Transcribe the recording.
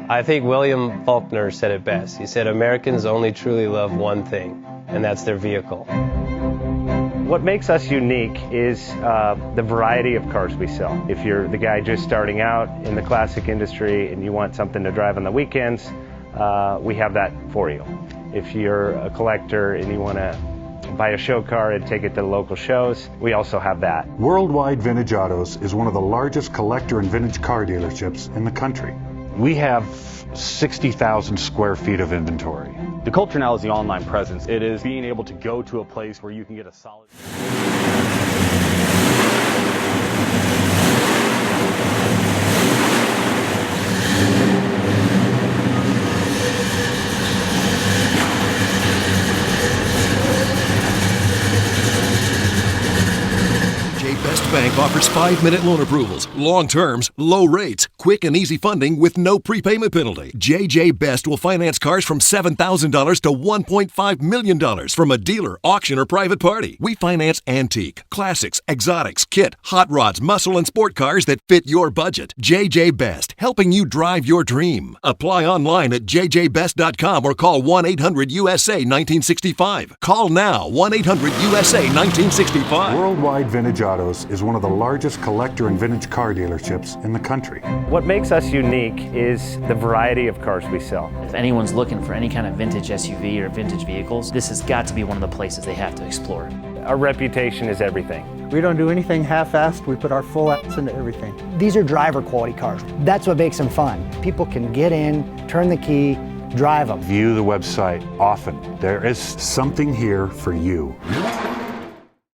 I think William Faulkner said it best. He said, Americans only truly love one thing, and that's their vehicle. What makes us unique is the variety of cars we sell. If you're the guy just starting out in the classic industry and you want something to drive on the weekends, we have that for you. If you're a collector and you want to buy a show car and take it to the local shows, we also have that. Worldwide Vintage Autos is one of the largest collector and vintage car dealerships in the country. We have 60,000 square feet of inventory. The culture now is the online presence. It is being able to go to a place where you can get a solid... Best Bank offers 5-minute loan approvals, long terms, low rates, quick and easy funding with no prepayment penalty. JJ Best will finance cars from $7,000 to $1.5 million from a dealer, auction, or private party. We finance antique, classics, exotics, kit, hot rods, muscle, and sport cars that fit your budget. JJ Best, helping you drive your dream. Apply online at jjbest.com or call 1-800-USA-1965. Call now, 1-800-USA-1965. Worldwide Vintage Autos is one of the largest collector and vintage car dealerships in the country. What makes us unique is the variety of cars we sell. If anyone's looking for any kind of vintage SUV or vintage vehicles, this has got to be one of the places they have to explore. Our reputation is everything. We don't do anything half-assed. We put our full ass into everything. These are driver quality cars. That's what makes them fun. People can get in, turn the key, drive them. View the website often. There is something here for you.